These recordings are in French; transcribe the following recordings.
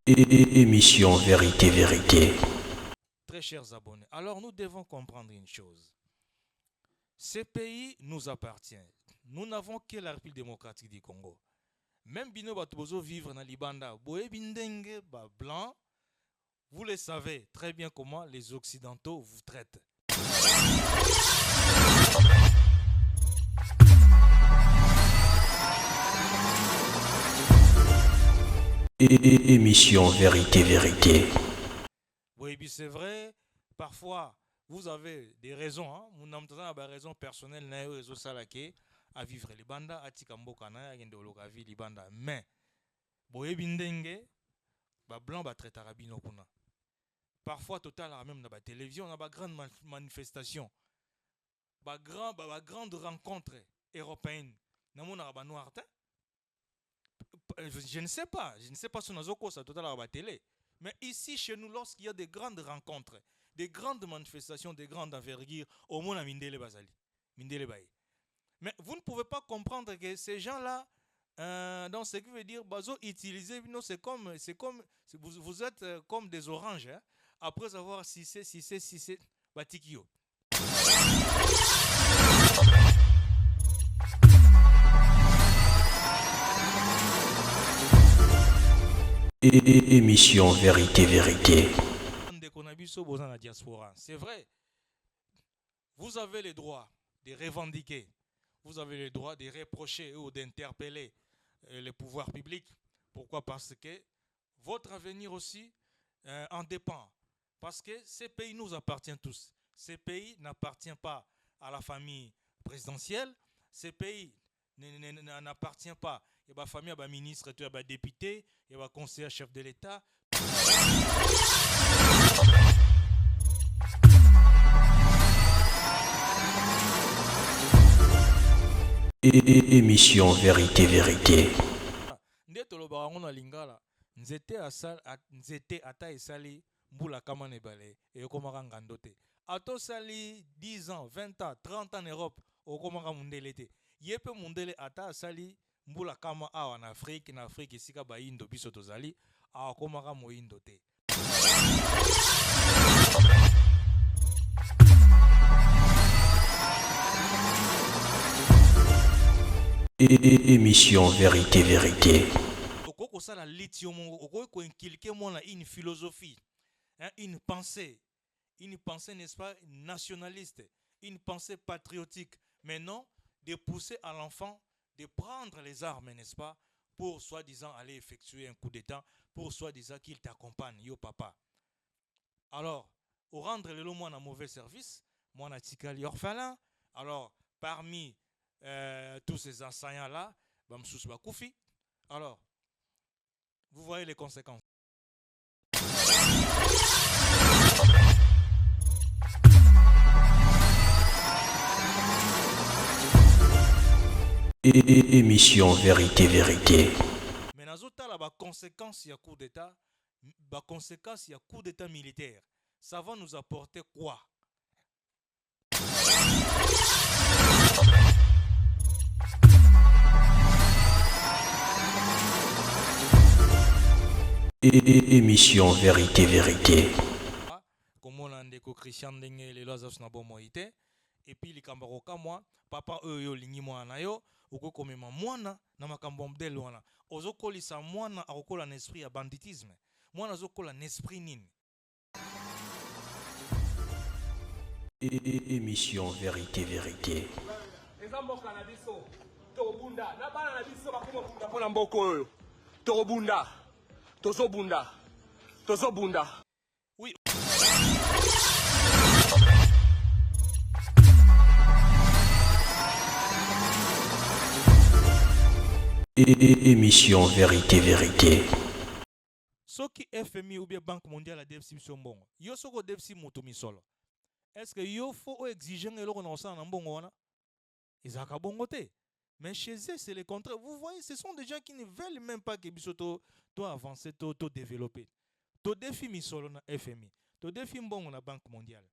Émission Vérité Vérité. Très chers abonnés, alors nous devons comprendre une chose. Ce pays nous appartient. Nous n'avons que la République démocratique du Congo. Même Bino Batubozo vivre dans Libanda, Boé Bindenge, blanc, vous le savez très bien comment les Occidentaux vous traitent. Émission Vérité Vérité. Oui, c'est vrai, parfois vous avez des raisons, hein? Vous n'avez pas raison personnelle, à vivre Libanda, à Tikambokana, à Gendologavi, Libanda. Mais, Boé Bindenge, blanc, traite Arabino Kuna. Parfois, total, même dans la télévision, on a des grandes manifestations, grande rencontre européenne. Je ne sais pas si on a ça total à la télé. Mais ici, chez nous, lorsqu'il y a des grandes rencontres, des grandes manifestations, des grandes envergures, au moins à Mindele Bazali. Mindele Baye. Mais vous ne pouvez pas comprendre que ces gens-là, dans ce qui veut dire, bazo utiliser, c'est comme vous êtes comme des oranges, hein, après avoir cissé, batikio. Émission Vérité Vérité. C'est vrai. Vous avez le droit de revendiquer. Vous avez le droit de reprocher ou d'interpeller les pouvoirs publics. Pourquoi? Parce que votre avenir aussi en dépend. Parce que ce pays nous appartient tous. Ce pays n'appartient pas à la famille présidentielle. Ce pays n'appartient pas à la famille, à la ministre, à la député, à la conseiller chef de l'État. Émission Vérité Vérité. Nzete ata esali mbula kama nebale ekomaka ngando te. Ato sali 10 ans, 20 ans, 30 ans en Europe okomaka mundele te. Yepe mundele ata sali mbula kama awa na Afrique esika ba indo biso tozali akomaka moindo te. Émission Vérité Vérité. Okokosala lithium, okoko inculquer moi une philosophie, hein, une pensée, n'est-ce pas, nationaliste, une pensée patriotique, mais non de pousser à l'enfant de prendre les armes, n'est-ce pas, pour soi-disant aller effectuer un coup d'état, pour soi-disant qu'il t'accompagne, yo papa. Alors, au rendre le moi un mauvais service, moi na tikali orphelin, alors parmi tous ces enseignants-là, Bamsous Bakoufi, alors, vous voyez les conséquences. Émission Vérité Vérité. Mais dans la conséquence, il y a coup d'état, la conséquence, il y a coup d'état militaire. Ça va nous apporter quoi? Émission Vérité Vérité. Comme on a dit que Christian Denge les lois na bomoité et puis les kambaroka moi papa yo lingi mwana yo okokomema mwana na makambo mdele wana ozokolisa mwana akokola na esprit ya banditisme mwana azokola na esprit nini. Émission Vérité Vérité. Ezamboka na biso tobunda na bana na biso bakoma pona mboko oyo tobunda tozobunda. Oui. Émission Vérité Vérité. Ce qui FMI ou bien Banque mondiale a défini son bon. Yo soko défini moto misolo. Est-ce que yo faut exiger que l'on ait un bon wana? Ils ont bon te. Mais chez eux, c'est le contraire. Vous voyez, ce sont des gens qui ne veulent même pas que Bisoto doit avancer, doit développer. To défi misolo na FMI. To défi mbongo na Banque mondiale.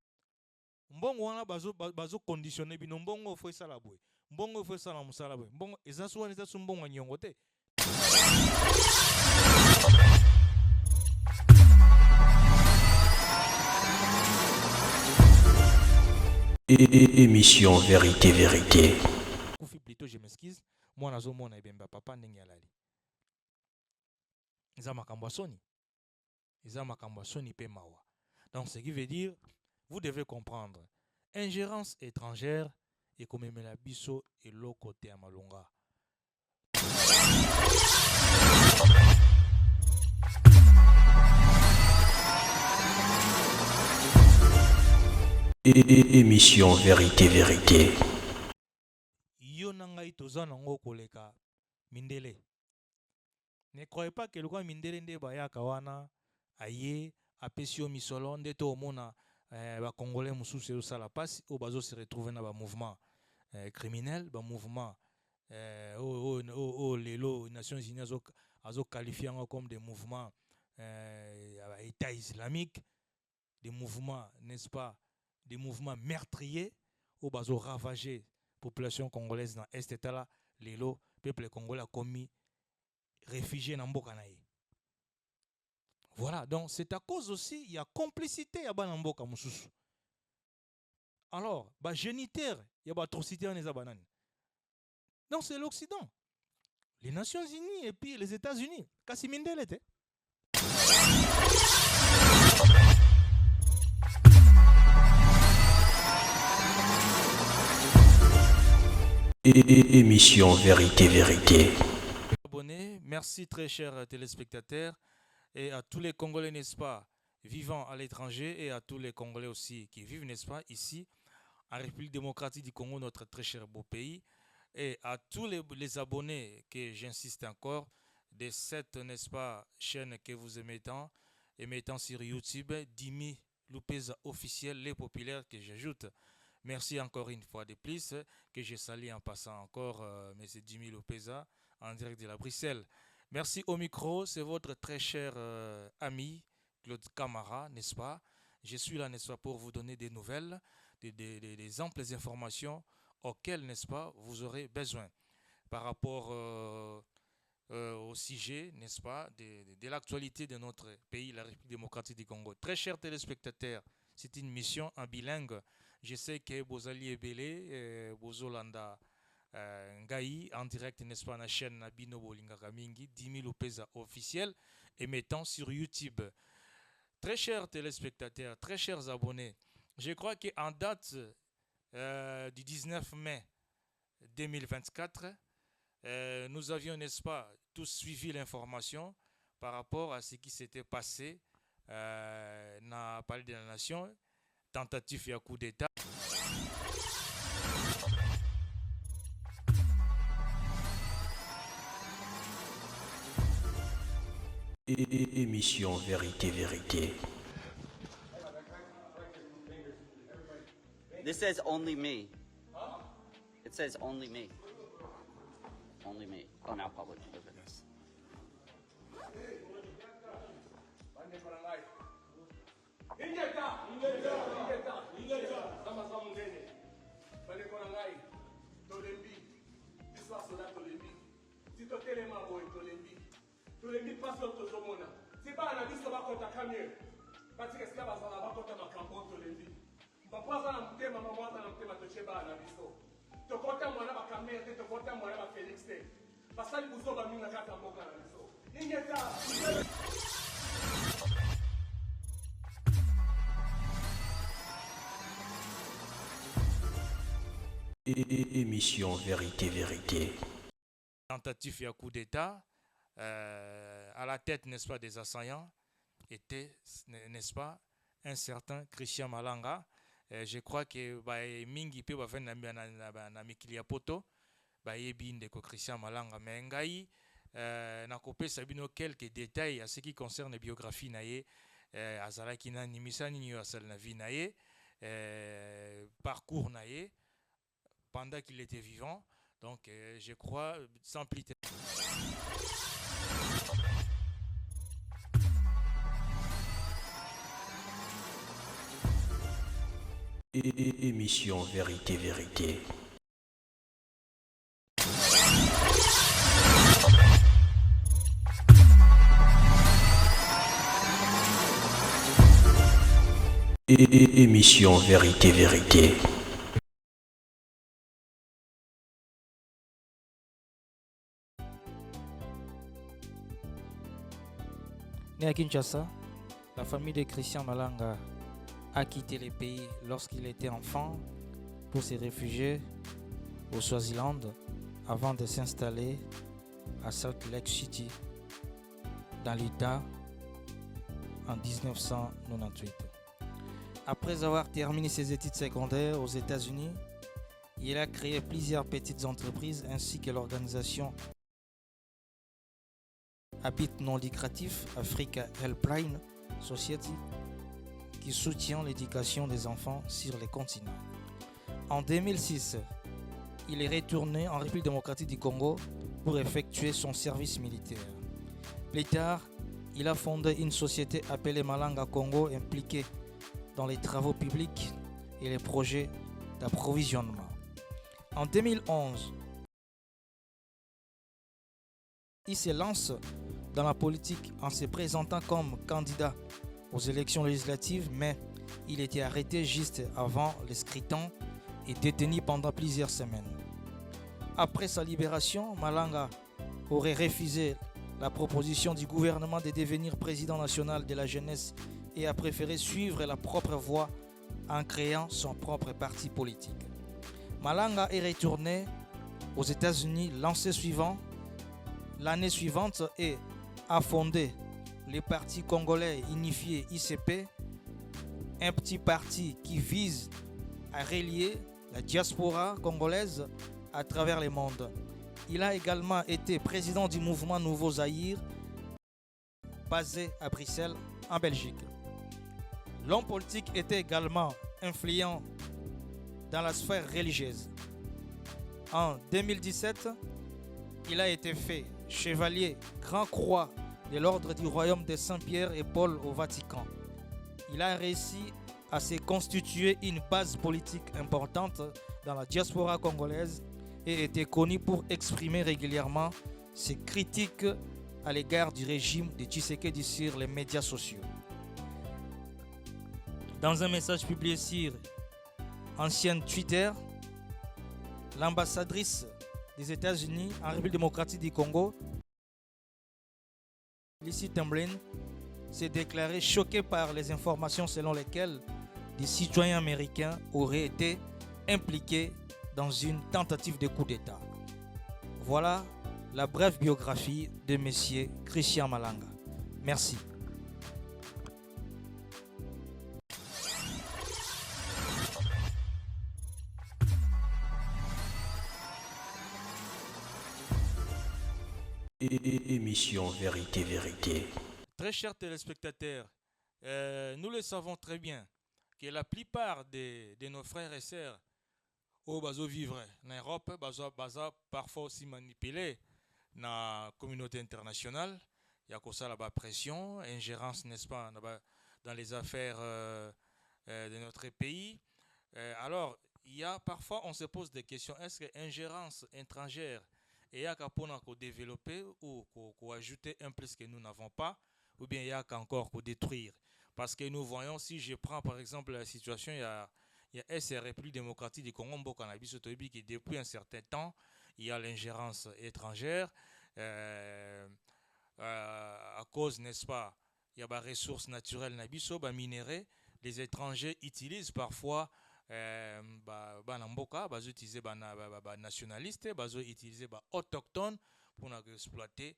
Mbongo wana bazo conditionné bino mbongo faut ça la boy. Mbongo faut ça la musala boy. Mbongo eza suwa neza sumbongo nyongo te. Émission Vérité, Vérité. Koufi plutôt, je m'excuse. Moi, nazo mona ebemba papa ndenge alali. Eza makambo ya soni. Eza makambo ya soni pe mawa. Donc, ce qui veut dire, vous devez comprendre, ingérence étrangère et comme la biso et l'autre côté à Malonga. Émission Vérité, Vérité. Yo nangai toza nango koleka mindele. Ne croyez pas que le roi mindele nde bayaka wana aye apesi yo misolo nde to omona ba congolais mususu sala passe au bazo se retrouver na ba mouvement criminel, ba mouvement lelo Nations Unies azo qualifié comme des mouvements État islamique, des mouvements, n'est-ce pas, des mouvements meurtriers au bazo ravager population congolaise dans est état là, lelo peuple congolais a commis réfugiés dans mboka na ye. Voilà, donc c'est à cause aussi, il y a complicité à Banamboka Moussous. Alors, bah génitaire, il y a atrocité en Ezabanan. Donc c'est l'Occident, les Nations Unies et puis les États-Unis. Kassimindel était. Émission Vérité, Vérité. Abonnés, merci très chers téléspectateurs. Et à tous les Congolais, n'est-ce pas, vivant à l'étranger et à tous les Congolais aussi qui vivent, n'est-ce pas, ici, en République démocratique du Congo, notre très cher beau pays. Et à tous les abonnés, que j'insiste encore, de cette, n'est-ce pas, chaîne que vous aimez tant, et mettant sur YouTube, Dimi Lupeza officiel, les populaires que j'ajoute. Merci encore une fois de plus, que je salue en passant encore M. Dimi Lupeza, en direct de la Bruxelles. Merci au micro, c'est votre très cher ami Claude Camara, n'est-ce pas? Je suis là, n'est-ce pas, pour vous donner des nouvelles, des amples informations auxquelles, n'est-ce pas, vous aurez besoin par rapport au sujet, n'est-ce pas, de l'actualité de notre pays, la République démocratique du Congo. Très chers téléspectateurs, c'est une mission en bilingue. Je sais que Bozali Ebele, Bozolanda, Ngai en direct, n'est-ce pas, la chaîne Nabino Bolingaka Mingi, Dimi Lupeza officiel, et mettant sur YouTube. Très chers téléspectateurs, très chers abonnés, je crois qu'en date du 19 mai 2024, nous avions, n'est-ce pas, tous suivi l'information par rapport à ce qui s'était passé dans le Palais de la Nation, tentative et coup d'État. Émission Vérité, Vérité. This says only me. It says only me. Only me. Oh, now public. Look at this. tolembi mpasi oyo tozomona ti bana na biso bakotaka mie batika esika bazala bakota makambo oyo tolembi papa aza na motema mama aza na motema totie bana na biso tokota mwana bakamere te tokota mwana bafélix te basali buzoba mingi na kati ya mboka na biso ningeta Émission Vérité, Vérité. Tentative et coup d'État, à la tête, n'est-ce pas, des assaillants, était, n'est-ce pas, un certain Christian Malanga. Je crois que mingi pe ba faire na mikili ya poto ba yebi ndeko Christian Malanga mais ngai na kopesa bino quelques détails à ce qui concerne la biographie na ye azalaki na nimisani ni asal na vie na ye parcours na ye pendant qu'il était vivant. Donc, je crois, sans plus de... Émission Vérité, Vérité. Émission Vérité, Vérité. Né à Kinshasa, la famille de Christian Malanga a quitté le pays lorsqu'il était enfant pour se réfugier au Swaziland avant de s'installer à Salt Lake City dans l'Utah en 1998. Après avoir terminé ses études secondaires aux États-Unis, il a créé plusieurs petites entreprises ainsi que l'organisation à but non lucratif Africa Helpline Society qui soutient l'éducation des enfants sur les continents. En 2006, il est retourné en République démocratique du Congo pour effectuer son service militaire. Plus tard, il a fondé une société appelée Malanga Congo impliquée dans les travaux publics et les projets d'approvisionnement. En 2011, il se lance dans la politique en se présentant comme candidat aux élections législatives, mais il était arrêté juste avant le scrutin et détenu pendant plusieurs semaines. Après sa libération, Malanga aurait refusé la proposition du gouvernement de devenir président national de la jeunesse et a préféré suivre la propre voie en créant son propre parti politique. Malanga est retourné aux États-Unis l'année suivante et a fondé le Parti congolais unifié ICP, un petit parti qui vise à relier la diaspora congolaise à travers le monde. Il a également été président du mouvement Nouveau Zaïre, basé à Bruxelles, en Belgique. L'homme politique était également influent dans la sphère religieuse. En 2017, il a été fait chevalier Grand Croix de l'ordre du royaume de Saint-Pierre et Paul au Vatican. Il a réussi à se constituer une base politique importante dans la diaspora congolaise et était connu pour exprimer régulièrement ses critiques à l'égard du régime de Tshisekedi sur les médias sociaux. Dans un message publié sur ancienne Twitter, l'ambassadrice des États-Unis en République démocratique du Congo, Lizzie Tamblin, s'est déclarée choquée par les informations selon lesquelles des citoyens américains auraient été impliqués dans une tentative de coup d'État. Voilà la brève biographie de M. Christian Malanga. Merci. Émission Vérité, Vérité. Très chers téléspectateurs, nous le savons très bien que la plupart de nos frères et sœurs au bazo vivre en Europe, bazo parfois aussi manipulés dans la communauté internationale. Il y a comme ça la pression, ingérence, n'est-ce pas, dans les affaires de notre pays. Alors, il y a parfois, on se pose des questions. Est-ce que l'ingérence étrangère et il y a qu'à développer ou qu'à ajouter un plus que nous n'avons pas, ou bien il y a qu'encore qu'à détruire. Parce que nous voyons, si je prends par exemple la situation, il y a SR République démocratique du Congo, qui depuis un certain temps, il y a l'ingérence étrangère, à cause, n'est-ce pas, il y a des ressources naturelles, minéraux, les étrangers utilisent parfois Namboka, utiliser nationalistes, utiliser autochtones pour exploiter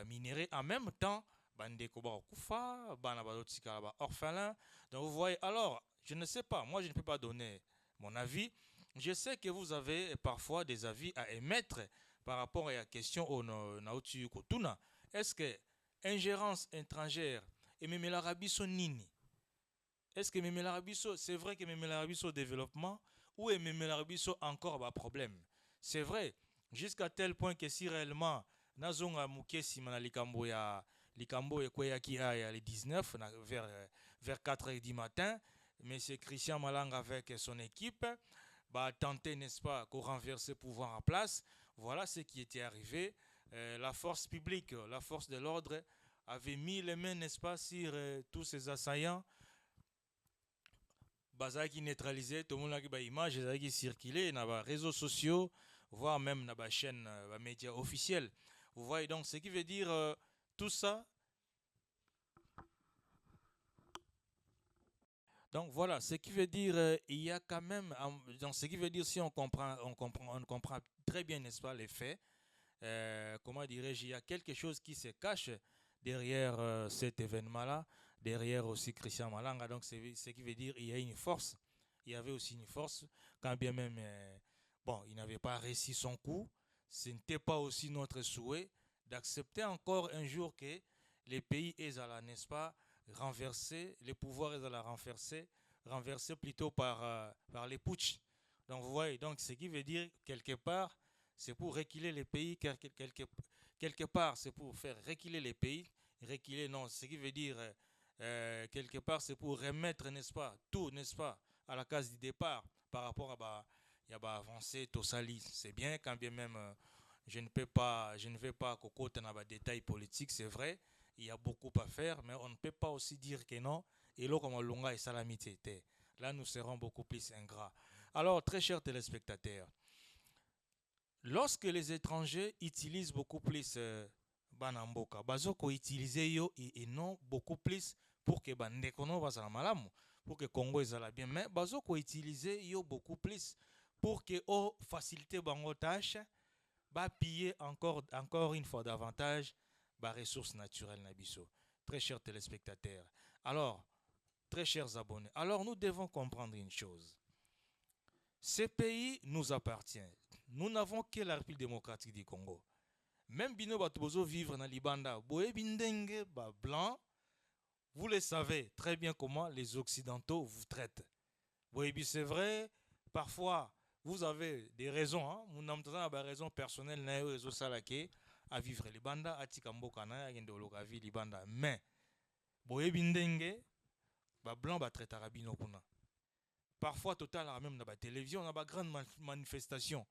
minéraux en même temps, orphelins. Donc vous voyez, alors, je ne sais pas, moi je ne peux pas donner mon avis. Je sais que vous avez parfois des avis à émettre par rapport à la question au Nautu Kotuna. Est-ce que ingérence étrangère et même l'Arabie nini? Est-ce que même l'Arabie c'est vrai que même l'Arabie au développement ou même l'Arabie encore un problème? C'est vrai, jusqu'à tel point que si réellement Nazonga Mukesi Manalikambo ya Likambo et Kweyaki a les 19 vers 4h du matin, M. Christian Malanga avec son équipe a tenté, n'est-ce pas, qu'on renverse le pouvoir en place. Voilà ce qui était arrivé. La force publique, la force de l'ordre avait mis les mains, n'est-ce pas, sur tous ces assaillants. Qui neutralisé, tout le monde a des images qui circulent dans les réseaux sociaux, voire même dans les chaînes, les médias officiels. Vous voyez donc ce qui veut dire tout ça Donc voilà, ce qui veut dire, il y a quand même, donc ce qui veut dire, si on comprend très bien, n'est-ce pas, les faits, comment dirais-je, il y a quelque chose qui se cache derrière cet événement-là, derrière aussi Christian Malanga. Donc ce qui veut dire, il y a une force, il y avait aussi une force, quand bien même, bon, il n'avait pas réussi son coup, ce n'était pas aussi notre souhait d'accepter encore un jour que les pays aient à la, n'est-ce pas, renverser, les pouvoirs aient à la renverser plutôt par les putsch. Donc vous voyez, donc ce qui veut dire quelque part, c'est pour reculer les pays, quelque part c'est pour faire reculer les pays, reculer non, ce qui veut dire quelque part c'est pour remettre, n'est-ce pas, tout, n'est-ce pas, à la case du départ par rapport à il y a avancé tout ça, c'est bien quand bien même je ne vais pas cocoter dans les détails politiques, c'est vrai, il y a beaucoup à faire, mais on ne peut pas aussi dire que non, et là comme longa et salamité, là nous serons beaucoup plus ingrats. Alors très chers téléspectateurs, lorsque les étrangers utilisent beaucoup plus Banamboka, bazoko utiliser yo et non beaucoup plus pour que bandekono bazala malamu, pour que Congo ezala bien, mais bazoko utiliser yo beaucoup plus pour que o faciliter bango tâche, ba piller encore une fois davantage ba ressources naturelles nabiso. Très chers téléspectateurs. Alors, très chers abonnés. Alors nous devons comprendre une chose. Ces pays nous appartiennent. Nous n'avons que la République démocratique du Congo. Même bino batubozo vivre dans Libanda, boye bindenge ba blanc, vous le savez très bien comment les occidentaux vous traitent. Boye c'est vrai, parfois vous avez des raisons, hein, vous n'avez pas des raisons personnelles à vivre Libanda, à Tikamboka na ya ndoloka vi Libanda, mais boye bindenge ba blanc ba traite arabino kuna. Parfois total même dans la télévision, on a des grandes manifestations.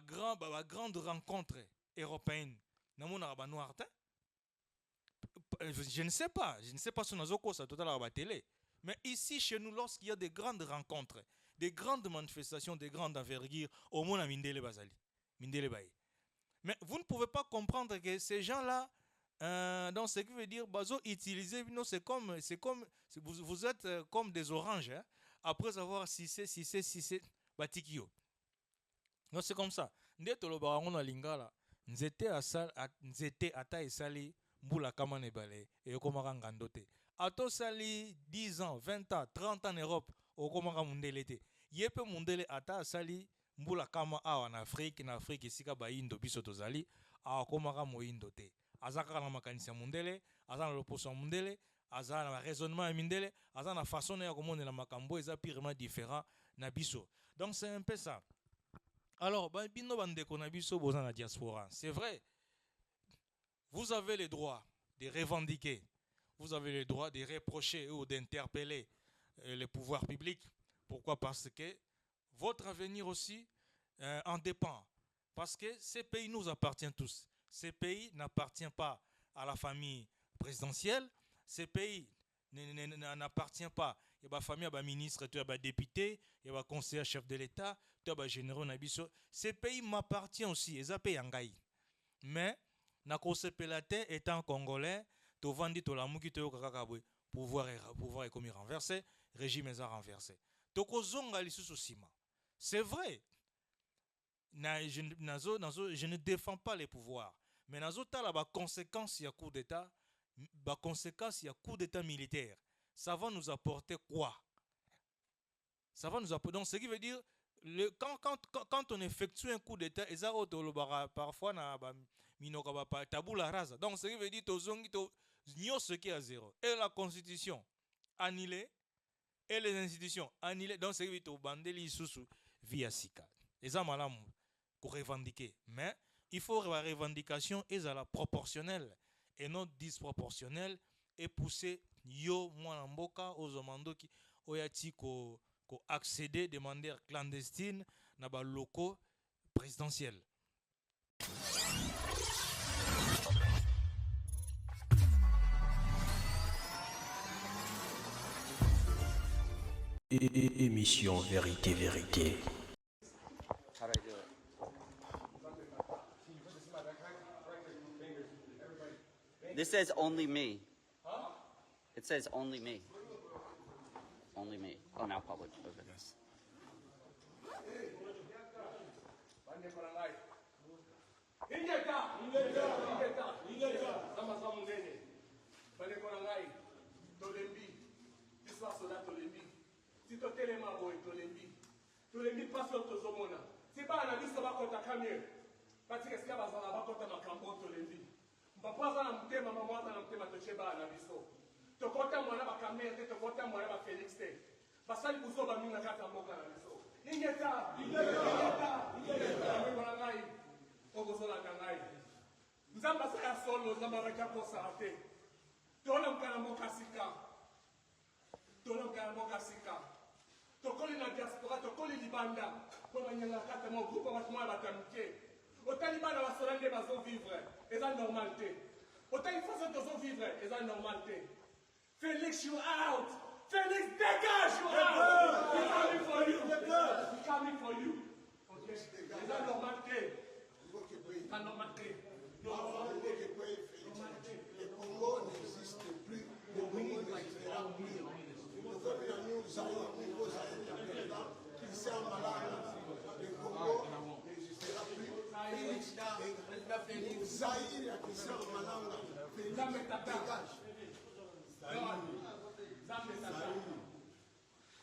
Grande rencontre européenne. Je ne sais pas si on a ça total à la télé. Mais ici, chez nous, lorsqu'il y a des grandes rencontres, des grandes manifestations, des grandes envergures, au moins à Mindele Bazali. Mindele Baye. Mais vous ne pouvez pas comprendre que ces gens-là, donc ce qui veut dire, bazo utiliser, c'est comme vous êtes comme des oranges, hein, après avoir cissé, batikio. Non, c'est comme ça. Ndeto lo barango na lingala, nzete ata esali mbula kama nebale et okomaka ngandote. Ato sali 10 ans, 20 ans, 30 ans en Europe, okomaka mundele te. Yepe mundele ata sali mbula kama awa na Afrique esika ba indo biso tozali, akomaka moindo te. Azaka na makanisa mundele, azana loposo mundele, azana na raisonnement ya mindele, azana na façon ya komona na makambo eza purement différent na biso. Donc c'est un peu ça. Alors, bino bandeko na biso boza na diaspora. C'est vrai. Vous avez le droit de revendiquer. Vous avez le droit de reprocher ou d'interpeller les pouvoirs publics. Pourquoi? Parce que votre avenir aussi en dépend. Parce que ces pays nous appartiennent tous. Ces pays n'appartiennent pas à la famille présidentielle. Ces pays n'appartiennent pas. Il y a des familles, il y a des ministres, il y a des députés, il y a des conseillers chefs de l'État, il y a des généraux. Ces pays m'appartiennent aussi. Ils appellent Yangaï. Mais, Nakosepelate étant congolais, to vandi to la muki to kakabwe, pouvoir est comme renversé, régime est renversé. Toko zonga lisusu sima. C'est vrai. Je ne défends pas les pouvoirs. Mais nazo tala ba conséquence ya coup d'état, ba conséquence ya coup d'état militaire. Ça va nous apporter quoi? Ça va nous apporter. Donc ce qui veut dire quand on effectue un coup d'état, parfois na tabula rasa. Donc ce qui veut dire ce qui est à zéro. Et la constitution annulée et les institutions annulées. Donc ce qui veut dire bandeli susu via sika. Et ça malam pour revendiquer. Mais il faut la revendication est à la proportionnelle et non disproportionnelle et pousser yo mwanamboka aux omando qui oyati ko accéder de manière clandestine dans les locaux présidentiels. Émission Vérité, Vérité. How do I do it? This says only me. It says only me. Only me. Oh, now public. Okay. Yes. bandeko na ngai ingeta zamaza monene bandeko na ngai tolembi biso basoda tolembi si totelema boye tolembi mpasi oyo tozomona si bana na biso bakotaka mie patika esika bazala bakota makambo oyo tolembi mpapa aza na motema mama aza na motema totie bana na biso tokota mwana bakamere te tokota mwana bafélix te basali buzo baminga kaka mboka na biso ingeta na ngai okozolanda ngai nzambe asa ya solo nzambe abaki akosala te tolemka na mboka sika tokoli na diaspora tokoli libanda mpo banyanga kata mo groupe bato moya bato ya moke otali bana basola nde bazovivre eza normal te otali faso tozovivre eza normal te Félix, you out! Félix, dégage, you out! We're coming for you! We're coming for you! Okay? C'est la normalité. La normalité. Le Congo n'existe plus. Le Congo n'existera plus. Le Congo n'existera plus. Zaïre qui sert Malanga. Félix, dégage.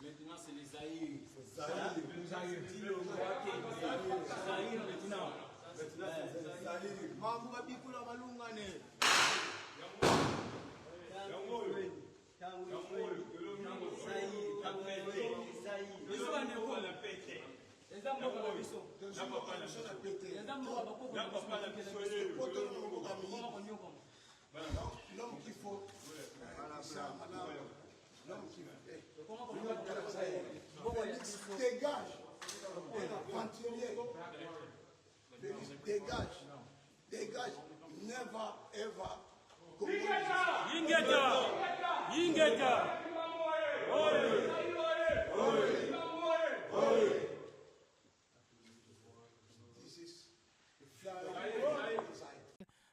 Maintenant, c'est les Zaïre. L'homme qu'il faut, l'homme qui Félix, dégage. Venturier. Félix, dégage. Dégage. Never ever. Ingeta.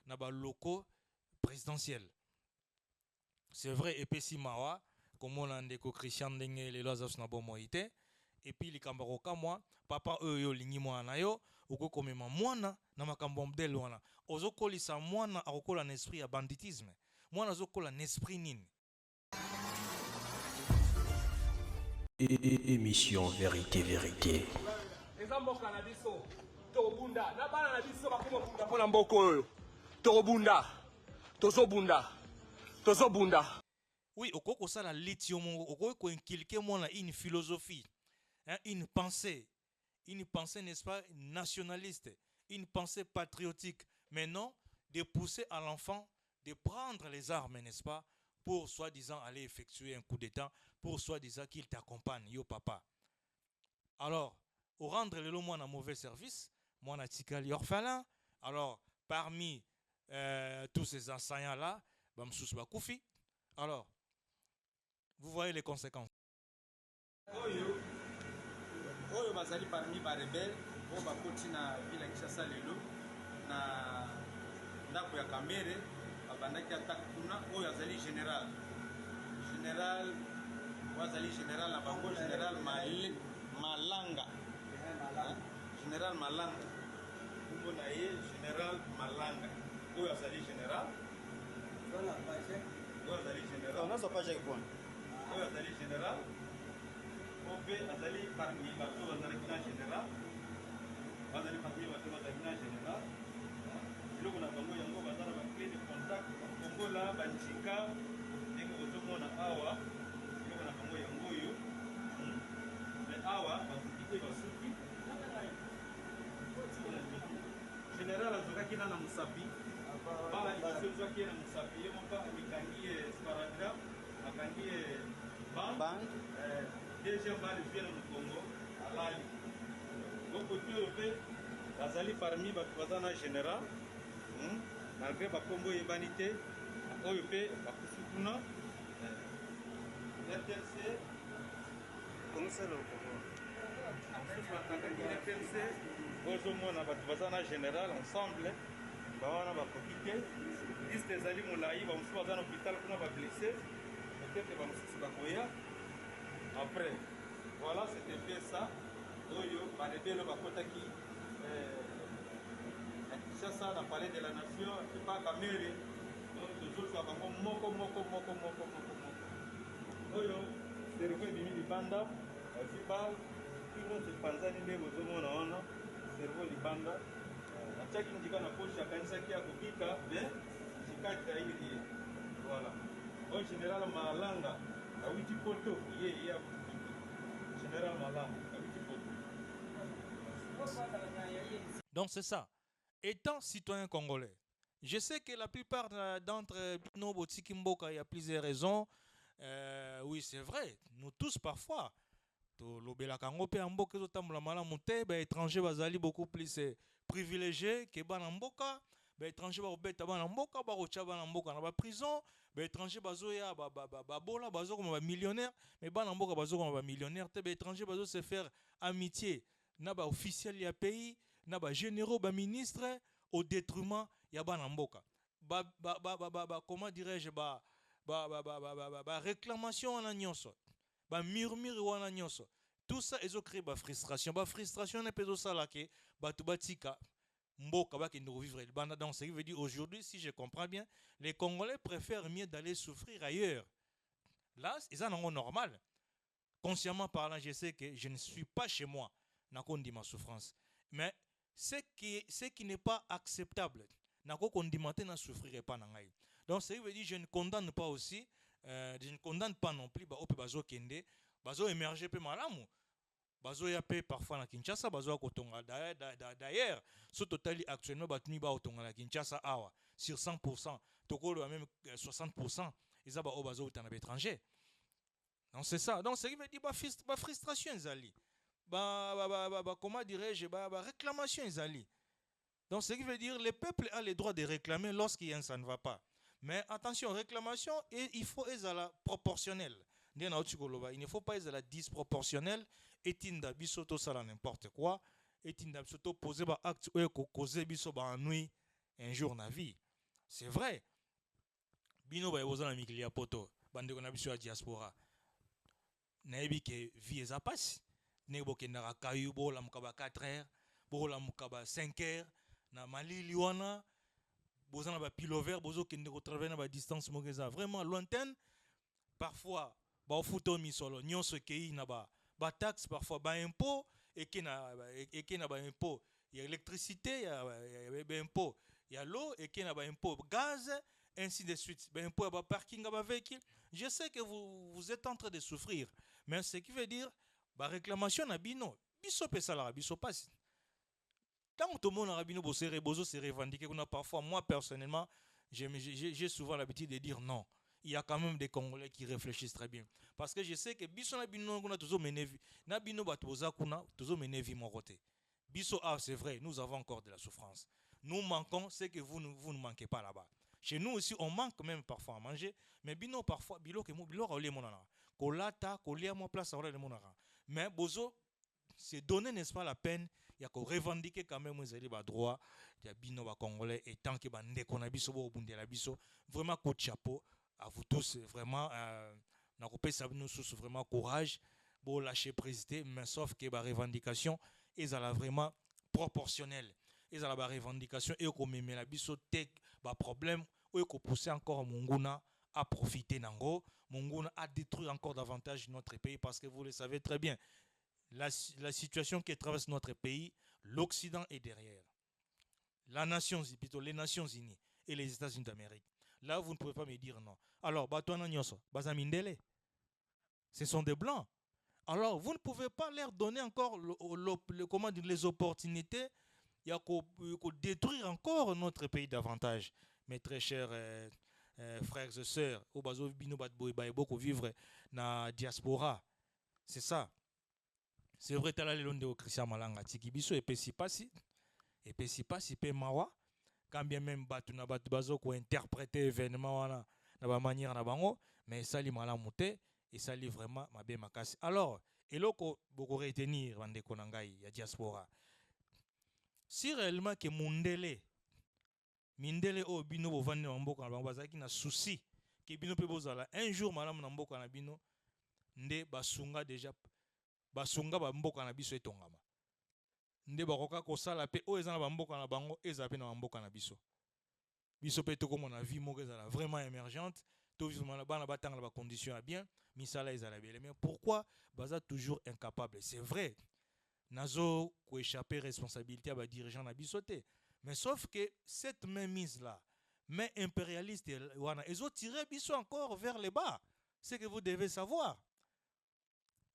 Na ba locaux présidentiels. C'est vrai, epesi mawa, comme on a ndeko Christian ndenge les lois na bomo ite, et puis les kambaroka moi, papa yo lingi mwana yo, oko komema mwana na makambo mdel wana. Ozo kolisa mwana akokola na esprit ya banditisme. Mwana zo kola na esprit nini. Émission Vérité, Vérité. eza mboka na biso tobunda na bana na biso bakomobunda mpo na mboka oyo tobunda tozobunda. Oui, au ça la lithium, au ko inculquer moi une philosophie, hein, une pensée, n'est-ce pas, nationaliste, une pensée patriotique. Mais non, de pousser à l'enfant de prendre les armes, n'est-ce pas, pour soi-disant aller effectuer un coup d'état, pour soi-disant qu'il t'accompagne, yo papa. Alors, au rendre le moi un mauvais service, moi na tikali orphelin. Alors, parmi tous ces enseignants-là, bamsous bakoufi. Alors, vous voyez les conséquences. Oyo bazali parmi ba rebelle oyo bakoti na ville ya Kinshasa lelo na ndako ya Kamere babandaki ataka kuna oyo azali général na bango général Malanga kombo na ye général Malanga oyo azali général oyo azali général ope azali parmi bato bazalaki na général biloko na bango yango baza na baclé de contact bakongola banjika ndenge ozomona awa biloko na bango yango oyo mais awa bakoki te basuki général azokaki na mosapi bala liboso ezwaki ye na mosapi ye moko amikangi ye sparagra akangi ye band deuxième bal ezwi na mokongo alali bokoti oyo mpe bazali parmi bato baza na général malgré bakombo oyebani te oyo mpe bakusi kuna FDC FDC ozomona bato baza na général ensemble bawana bakoki te liste ezali molai bamosusu baza na hôpital kuna bablesse peut-être bamosusu bakoya Après, voilà, c'était fait ça. Oyo, Banedelo Bakotaki, ça, on a parlé de la nation, c'est pas Kamere. Donc, toujours, ça va comme moko. Oyo, c'est le fait de Libanda, Ziba, tout le monde se pensait que les gens cerveau Libanda. Chaque indicat n'a pas chacun qui a copica, mais chacun qui a eu. Voilà. En général, Malanga, a 8 poteaux, il y a général Malanga, a 8 poteaux. Donc c'est ça. Étant citoyen congolais, je sais que la plupart d'entre nos boutiques Mboka, il y a plusieurs raisons. Oui, c'est vrai. Nous tous parfois, l'obéla kango pe mboka zo tambola malamu te, ba étranger bazali beaucoup plus privilégiés que bana mboka. Ba étranger ba obeta bana mboka, ba rocha bana mboka na ba prison, ba étranger bazo ya ba bola bazo comme ba millionnaire, mais bana mboka bazo comme ba millionnaire te, ba étranger bazo se faire amitié na ba officiel ya pays, na ba généraux, ba ministre au détriment ya bana mboka. Comment dirais-je réclamation wana nyonso. Ba murmure wana nyonso. Tout ça ils ont créé ba frustration. Ba frustration na peso sala ke batu batika mboka ba kendo vivre le banda. Donc ça veut dire aujourd'hui, si je comprends bien, les Congolais préfèrent mieux d'aller souffrir ailleurs. Là, c'est ça normal. Consciemment parlant, je sais que je ne suis pas chez moi nako ndi ma souffrance. Mais ce qui n'est pas acceptable, nako kondimate na souffrir pas na ngai. Donc ça veut dire je ne condamne pas aussi, je ne condamne pas non plus ba ope bazo kende, bazo émerger pe malamu. Bazo ya pe parfois na Kinshasa, bazo kotonga d'ailleurs, ce total actuellement batuni ba otonga na Kinshasa awa sur 100%, tokolo même 60%, ils aba o bazo utana étranger. Donc c'est ça. Donc ça veut dire ba frustration zali. Comment dirais-je, réclamation zali. Donc ce qui veut dire le peuple a le droit de réclamer lorsqu'il y a un ça ne va pas. Mais attention, réclamation, il faut être proportionnel. Il ne faut pas être disproportionnel. Et tinda bisoto sala n'importe quoi. Et tinda bisoto poser ba acte ou causer biso ba nuit un jour na vie. C'est vrai. Bino ba yoza na mikili ya poto. Bande ko na biso ya diaspora. Na yebi ke vie eza passe. Ne bokendaka kayu bola mukaba 4 heures, bola mukaba 5 heures na malili wana. Bozana ba pilover bozo kende ko travailler na ba distance mokeza vraiment lointaine. Parfois ba futo misolo nyonso kei na ba taxe, parfois ba impôt et qui na ba impôt, il y a électricité, il y a ba impôt, il y a l'eau et qui na ba impôt gaz, ainsi de suite. Ba impôt ba parking ba véhicule. Je sais que vous êtes en train de souffrir, mais ce qui veut dire ba réclamation na bino biso pesa la biso passe. Tant tout le monde a rabino bozo se revendiquer, parfois moi personnellement j'ai souvent l'habitude de dire non. Il y a quand même des Congolais qui réfléchissent très bien, parce que je sais que biso na bino kuna toujours menevi na bino batoza kuna toujours menevi mon côté biso. Ah, c'est vrai, nous avons encore de la souffrance, nous manquons ce que vous ne manquez pas là-bas. Chez nous aussi on manque même parfois à manger, mais bino parfois bilo que bilo raouli monana kolata kolia mo place à le monara. Mais bozo c'est donner, n'est-ce pas, la peine, il y a qu'on revendiquer quand même les droits de bino ba Congolais, et tant que bande qu'on a biso au bunde la biso, vraiment coup de chapeau à vous tous, vraiment n'a pas ça nous vraiment courage pour lâcher président, mais sauf que ba revendication ils ont vraiment proportionnelle, ils ont la revendication et qu'on met la biso tek ba problème ou qu'on pousser encore Munguna à profiter nango, Munguna à détruire encore davantage notre pays, parce que vous le savez très bien. La situation qui traverse notre pays, l'Occident est derrière. Les Nations Unies et les États-Unis d'Amérique. Là, vous ne pouvez pas me dire non. Alors, ce sont des Blancs. Alors, vous ne pouvez pas leur donner encore les opportunités de détruire encore notre pays davantage. Mes très chers frères et sœurs, beaucoup vivre dans la diaspora. C'est ça. C'est vrai, tu as le Christian Malanga, tiki biso et pesi pasi pe mawa, quand bien même batu na batu bazo ko interpréter événement wana na ba manière na bango, mais ça li malamu te et ça li vraiment mabe makasi. Alors, eloko boko retenir bande ko nangai ya diaspora. Si réellement que mindele o bino bo vande na mboka na bango bazaki na souci que bino pe bozala un jour malamu na mboka na bino, nde basunga déjà basunga bamboka na biso etongama nde bakoka kosala pe oyo eza na bamboka na bango ezala pe na bamboka na biso biso pe tokomona vie moko ezala vraiment émergente tovivre bana batanga ba conditions ya bien misala ezala bele mais pourquoi baza toujours incapable c'est vrai nazo ko échapper responsabilité à ba dirigeant na biso te mais sauf que cette même mise là mais impérialiste wana ezo tirer biso encore vers le bas c'est que vous devez savoir.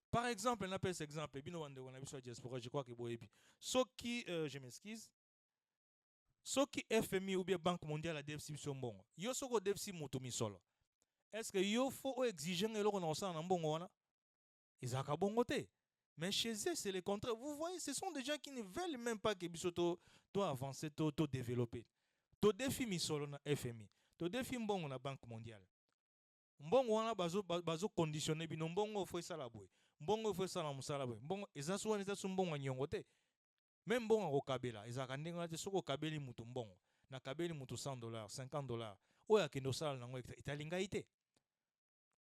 Par exemple, on appelle cet exemple, je crois que ceux qui, je m'excuse, ceux qui FMI ou bien Banque mondiale a déficit sur bon, yo soko déficit motomi solo. Est-ce que yo faut exiger que l'on ait un bon wana? Ils ont bon côté. Mais chez eux, c'est le contraire. Vous voyez, ce sont des gens qui ne veulent même pas que bisoto to avancer, to développer. To défi mi solo na FMI, to défi bon na Banque mondiale. Mbongo wana bazo conditionner bino mbongo fo sala boy mbongo fo sala musala boy mbongo ezasu wana ezasu mbongo nyongo te même mbongo ko kabela ezaka ndenga te soko kabeli mutu mbongo na kabeli mutu $100 $50 oya kendo sala nango italinga ite.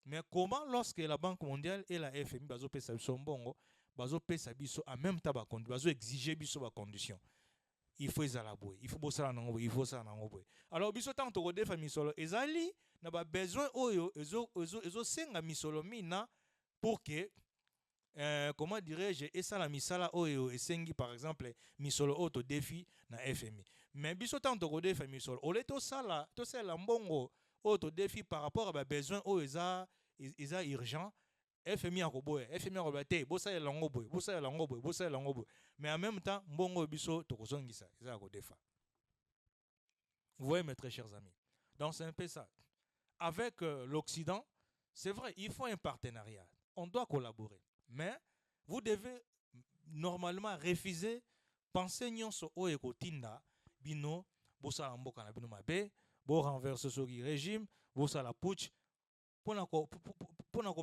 Mais comment lorsque la Banque mondiale et la FMI bazo pesa biso mbongo bazo pesa biso en même temps bazo exiger biso ba condition il faut ezala boy il faut bosala nango boy il faut ça nango boy alors biso tant to kodefa misolo ezali na ba besoin oyo ezo senga misolo mina pour que comment dirais-je esa la misala oyo esengi par exemple misolo auto défi na FMI mais biso tant to kodefa misolo ole to sala mbongo auto défi par rapport à ba besoin oyo eza urgent FMI a koboye FMI a kobate bosa ya lango boy bosa ya lango boy bosa ya lango boy mais en même temps mbongo biso to kozongisa eza kodefa. Vous voyez mes très chers amis, donc c'est un peu ça. Avec l'Occident, c'est vrai, il faut un partenariat. On doit collaborer. Mais vous devez normalement refuser, penser nyonso o ekotinda bino bosa mboka na bino mabe, bo renverser ce régime, bosa la putsch pona ko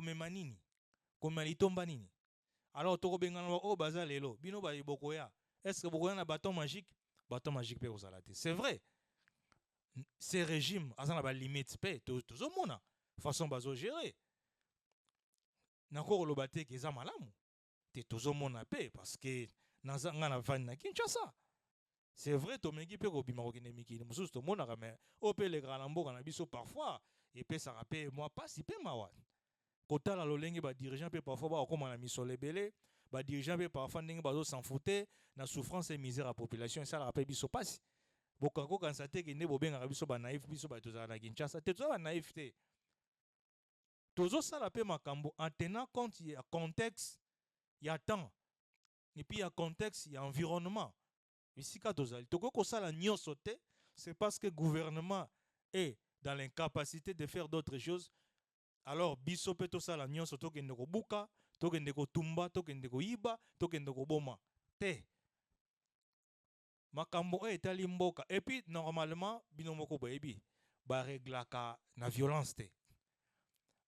mema nini, ko malitomba nini. Alors toko bengana o baza lelo, bino ba bokoya. Est-ce que bokoya na bâton magique pe ozalate. C'est vrai. Ces régimes, ils ont des limites, tout le monde, façon bazo gérer. Nakoro lobate ki za malamu. Tout le monde paix parce que naza ngana van na Kinshasa. C'est vrai to mengi pe ko bima ko kine miki mususu to mona mais o pe le grand lambo na biso parfois et pe ça rappelle moi pas si pe mawa. Kota la lolenge ba dirigeant pe parfois ba okoma na misole belé, ba dirigeant pe parfois ndenge bazo s'en fouter na souffrance et misère à population ça rappelle biso pas. Bokako kansate ke ne bobenga biso ba naïf biso ba tozala na Kinshasa te tozala naïfté tozo sala pe makambo en tenant compte ya contexte ya temps et puis ya contexte ya environnement isika tozali toko sala nyonso te c'est parce que gouvernement est dans l'incapacité de faire d'autres choses alors biso pe to sala nyonso to kende ko buka to kende ko tumba to kende ko yiba to kende ko boma te makambo etali mboka et puis normalement bino moko boyebi ba reglaka na violence te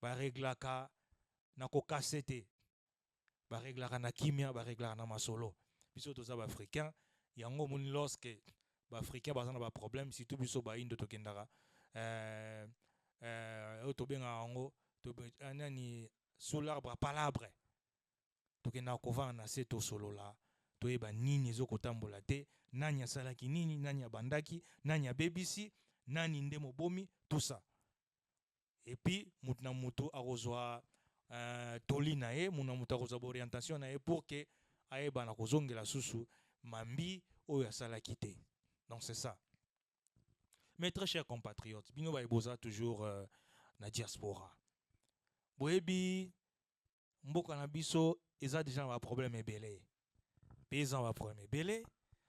ba reglaka na kokase te ba reglaka na kimia ba reglaka na masolo biso toza ba africain yango moni lorsque ba africain baza na ba problème surtout biso ba indo tokendaka to benga yango to nani sous l'arbre pas l'arbre tokenda kovana na seto solola toyeba nini ezokotambola te nani asalaki nini nani abandaki nani abebisi nani nde mobomi tout ça et puis mutu na mutu akozwa toli na ye muna mutu akozwa orientation na ye pour que ayeba na kozongela susu mambi oyo asalaki te. Donc c'est ça. Mes très chers compatriotes bino baeboza toujours na diaspora boyebi mboka na biso eza déjà un problème ebele. Paysans ont un problème belé,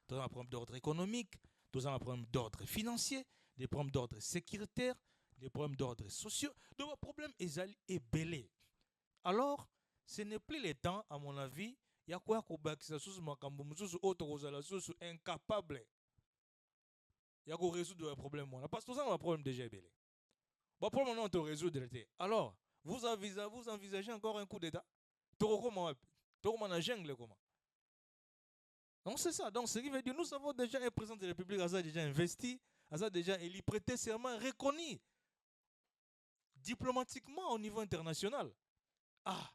tous ont un problème d'ordre économique, tous ont un problème d'ordre financier, des problèmes d'ordre sécuritaire, des problèmes d'ordre social. Donc, le problème est belé. Alors, ce n'est plus le temps, à mon avis, il y a quoi qu'on incapable. Il y a quoi résoudre le problème. Parce que ça, on a un problème déjà belé. Le problème, on a résoudre. Alors, vous envisagez encore un coup d'État? Comment donc c'est ça. Donc ce qui veut dire nous avons déjà un président de la République qui a déjà investi, a déjà élu, prêté serment, reconnu diplomatiquement au niveau international. Ah,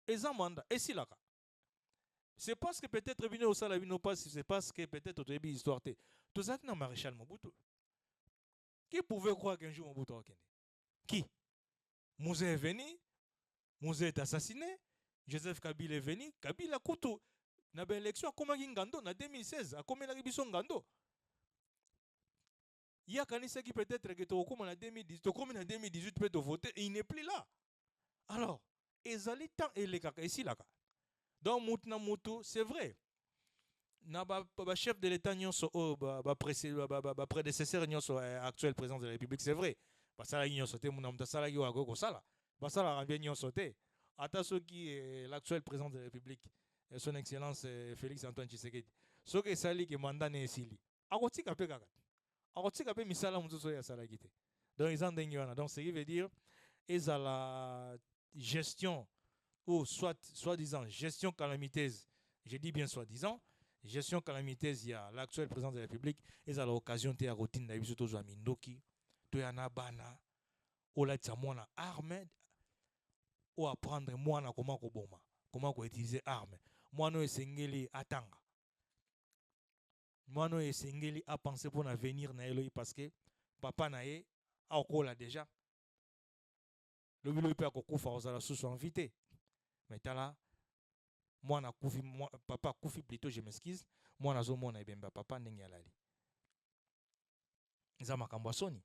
Et ça mandat. Et si là, c'est parce que peut-être venu au salabino pas, c'est parce que peut-être au début histoire té. Tout ça dans maréchal Mobutu. Qui pouvait croire qu'un jour Mobutu va venir? Qui? Mouzé est venu, Mouzé est assassiné, Joseph Kabila est venu, Kabila Koutou. Na ben élection comment Ngando en 2016 a combien la rébellion Ngando. Il y a kanisa qui peut-être que tu comme en 2018, tu comme en 2018 peut te voter et il n'est plus là. Alors, ezali temps et les kaka ici là. Donc moutna moutou, c'est vrai. Na ba chef de l'État nyonso ba prédécesseur nyonso actuel président de la République, c'est vrai. Ba sala nyonso te muna mta sala yo agoko sala. Ba sala rambien nyonso te. Ata ce qui est l'actuel président de la République, son excellence Félix Antoine Tshisekedi. Ce que sali que mandat ne esili. Akoti kapé kaka. Akoti kapé misala mutuso ya sala kité. Donc ils en dengiona. Donc ce qui veut dire ils à la gestion ou soi-disant gestion calamiteuse. Je dis bien soi-disant gestion calamiteuse, il y a l'actuel président de la République, ils ont l'occasion de faire routine d'ailleurs surtout à Mindoki, de Yanabana, ou là tu as mon arme, ou apprendre moi comment koboma, comment utiliser arme. Moi non esengeli atanga. Moi non esengeli à penser pour l'avenir na eloi parce que papa nae a okola déjà. Le bilo peut akufa osala sous invité. Mais là moi na kufi papa kufi plutôt je m'excuse. Moi na zo mona ebemba papa ndenge alali. Eza makambo soni.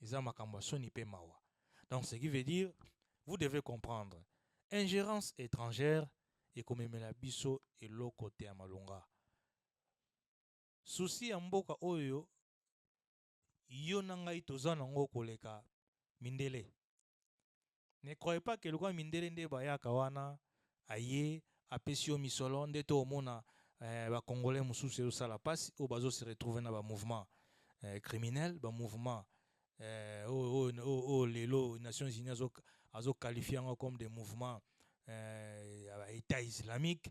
Eza makambo soni pe mawa. Donc ce qui veut dire vous devez comprendre ingérence étrangère et comme la biso et l'autre côté à malonga. Souci ya mboka oyo yo nangai toza nango koleka mindele. Ne croyez pas que le roi mindele nde bayaka wana aye apesio misolo nde to omona ba congolais mususu yo sala passe au bazo se retrouver na ba mouvement criminel, ba mouvement les Nations Unies ont qualifié comme des mouvements État islamique,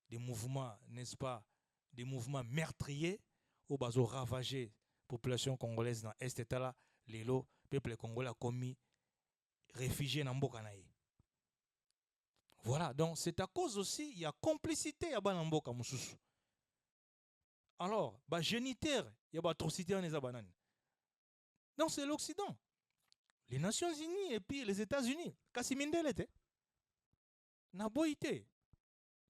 des mouvements, n'est-ce pas, des mouvements meurtriers, où ils ont ravagé la population congolaise dans l'Est État là, le peuple congolais a commis réfugiés dans Mboka naï. Voilà, donc c'est à cause aussi, il y a complicité à Mboka Moussous. Alors, génitaire, il y a atrocité en Ezabanan. Donc c'est l'Occident. Les Nations Unies et puis les États-Unis. Kassimindele était. Na boité.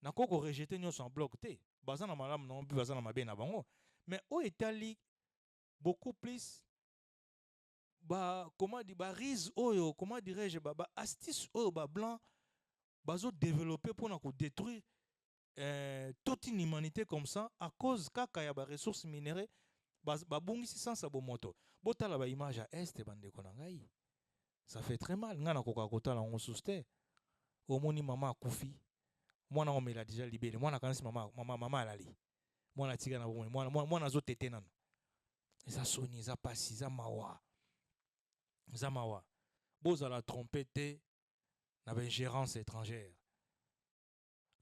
Na koko rejeté nyo son bloc té. Bazana malam non plus bazana mabe na bango. Mais au Italie beaucoup plus comment dire rise oyo comment dirais-je astuce oyo blanc bazo développer pour na ko détruire toute une humanité comme ça à cause kaka ya ba ressources minérales babungisi sans sa moto. Botala ba image à est bande konangai. Ça fait très mal. Ngana koka kota la on souste. Omoni maman akufi. Mwana on me l'a déjà libéré. Mwana kanisi maman alali. Mwana tika na bomoni. Mwana zo tete nano. Eza soni, eza pasi, eza mawa. Eza mawa. Boza la trompette na ba ingérence étrangère.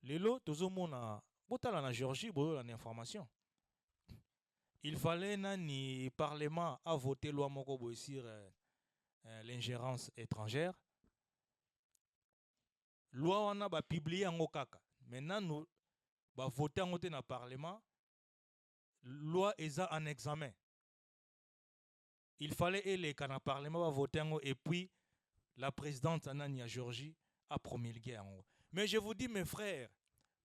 Lelo tozo mona botala na Géorgie boyo la information. Il fallait nani parlement a voté loi moko boy sur l'ingérence étrangère. Loi wana ba publier en kaka. Maintenant nous ba voter en dans le parlement. Loi est en examen. Il fallait les dans parlement va voter en et puis la présidente Anania Georgie a promulgué en. Mais je vous dis mes frères,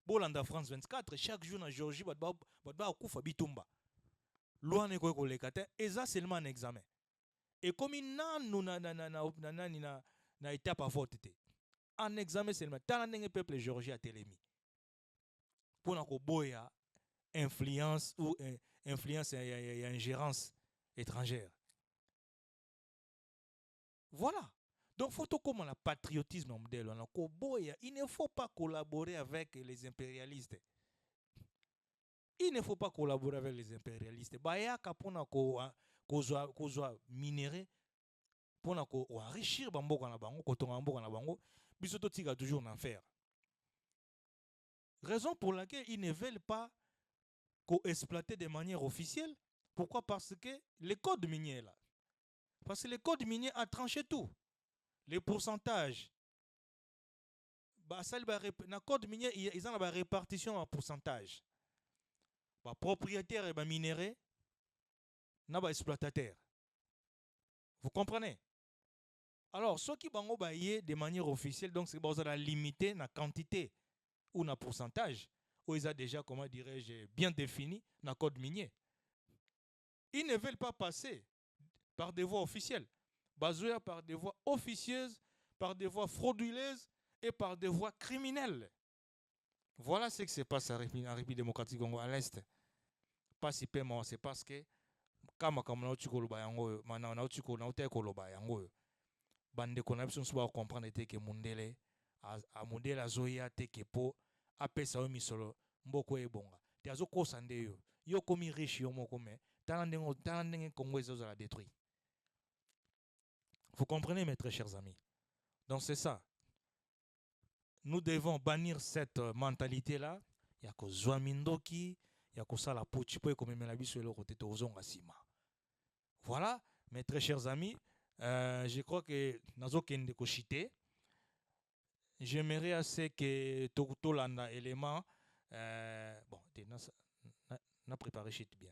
Bolanda France 24 chaque jour en Georgie ba kufa bitumba. Loi ne ko lekate et ça seulement un examen. Et comme il na étape à voter. En examen seulement. Tant que le peuple géorgien a télémi. Pour na ko boya influence ou influence et ingérence étrangère. Voilà. Donc, faut comme le patriotisme modèle. Il ne faut pas collaborer avec les impérialistes. Il ne faut pas collaborer avec les impérialistes. Bayaka pour na ko minerai pour na ko enrichir bamboka na bango, ko tonga mboka na bango, bisoto tika toujours en faire. Raison pour laquelle ils ne veulent pas exploiter de manière officielle. Pourquoi? Parce que le code minier est là. Parce que le code minier a tranché tout. Les pourcentages. na code minier ils ont la répartition en pourcentage. Ba propriétaire et ba minéré na ba exploitateur. Vous comprenez? Alors, ceux qui bango ba yé de manière officielle, donc c'est que la limiter la quantité ou na pourcentage, où ils ont déjà, comment dirais-je, bien défini dans le code minier. Ils ne veulent pas passer par des voies officielles, basées par des voies officieuses, par des voies frauduleuses et par des voies criminelles. Voilà ce qui se passe en République démocratique Congo à l'Est. Pas si paiement, c'est parce que kama na utuko loba yango na utuko na uteko loba yango bande ko na biso nso ba comprendre te ke mundele a mundele azoya te ke po apesa o misolo mboko ebonga te azokosa nde yo komi riche yo moko me talande Congo ezo la détruit. Vous comprenez mes très chers amis? Donc c'est ça. Nous devons bannir cette mentalité là. Ya ko zwa mindoki, ya ko sala pochi po ko memela biso eloko te tozonga sima. Voilà, mes très chers amis, je crois que nazo kende ko chité. J'aimerais assez que tout landa élément bon, na préparé shit bien.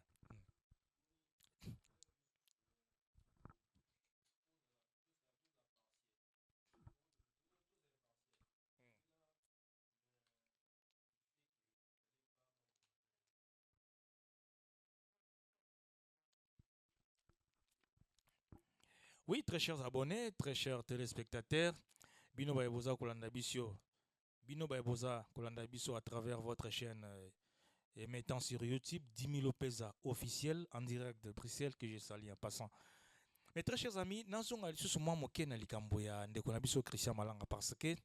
Oui, très chers abonnés, très chers téléspectateurs, Bino Baeboza Kolanda Bisio. Bino Baeboza Kolanda Bisio à travers votre chaîne émettant sur YouTube 10 000 pesa officiel en direct de Bruxelles que je salue en passant. Mes très chers amis, nous sommes sur moi moken likamboya ndeko biso Christian Malanga parce que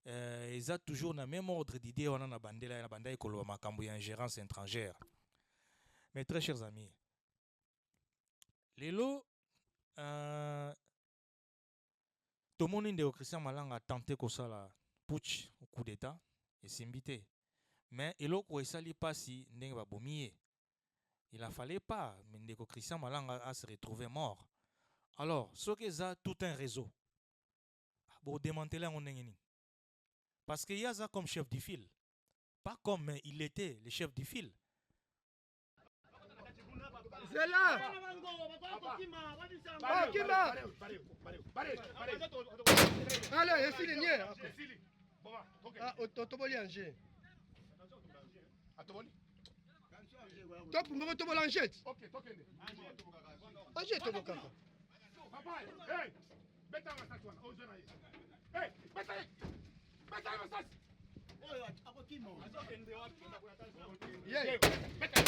ils ont toujours le même ordre d'idée on a bandela na bandai kolo makambo ya ingérence étrangère. Mes très chers amis, lelo tout le monde de Christian Malanga a tenté que ça la putsch au coup d'état et s'imbité. Mais il a pas si il a fallu pas mais Christian Malanga a se retrouvé mort. Alors, ce que ça tout un réseau pour démanteler on est parce qu'il y a ça comme chef de file, pas comme il était le chef de file. C'est là. Ah, Kima. Allez, ici les niais. Ah, Otoboli Angers. Top, on va Otoboli Angers. Ok, tokende. Angers, Toboka. Papa, hey, beta ma satwana, ozona yi. Hey, beta ma sat. Oh, ako Kima. Azokende wapi? Yeah. Beta.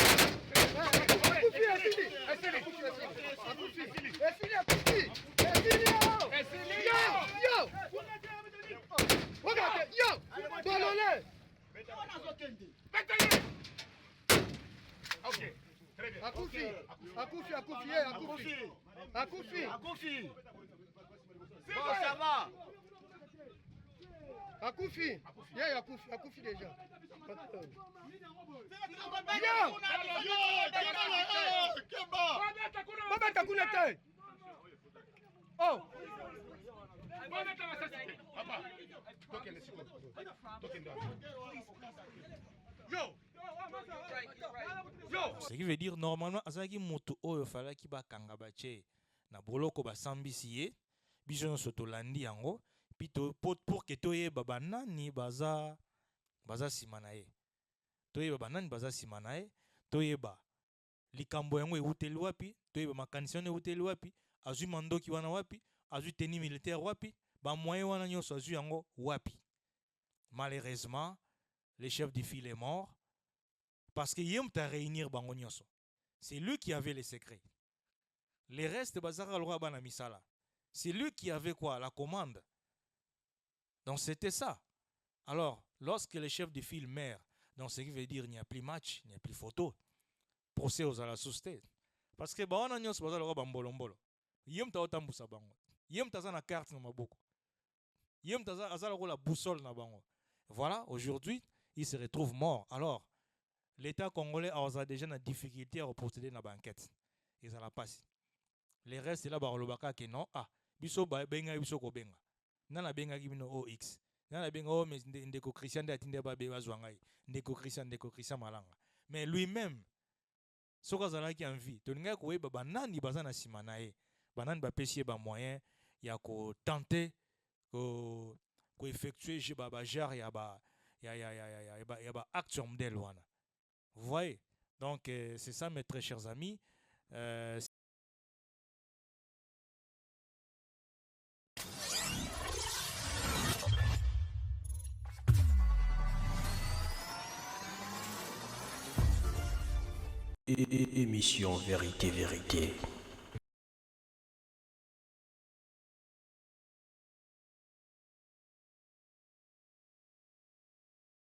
Akoufi déjà. Oh! Ce qui veut dire normalement azaki moto oyo fala ki ba kanga bache na boloko ba sambisiye biso no soto landi yango pito pour que toye baba nani baza simanae toye baba nani baza simanae toye ba likambo yango euteli wapi toye ba makanisi yango euteli wapi azui mandoki wana wapi azui tenue militaire wapi ba moyen wana nyonso azui yango wapi. Malheureusement le chef de file est mort parce que yem ta réunir bango nyonso. C'est lui qui avait les secrets. Les restes bazara lora bana misala. C'est lui qui avait quoi? La commande. Donc c'était ça. Alors, lorsque le chef de file meurt, donc ce qui veut dire il n'y a plus match, il n'y a plus photo. Procès aux à la société. Parce que on a nyos bazara lora bambolo. Yem ta otambusa bango. Yem ta na carte na maboko. Yem ta azala la boussole na bango. Voilà, aujourd'hui, il se retrouve mort. Alors, l'État congolais a déjà une difficulté à procéder dans la banquette. Et ça la passe. Les restes là, le baka que non, ah, biso benga biso ko benga. Nana benga ki bino OX. na benga o mais ndeko Christian atinde ba be bazwa ngai ndeko Christian malanga mais lui-même soka zalaki en vie toninga ko yeba banani bazana sima na ye banani ba pesi ba moyen ya ko tenter ko effectuer je ba genre ya ba acte modèle wana. Vous voyez? Donc c'est ça mes très chers amis. Émission Vérité, Vérité.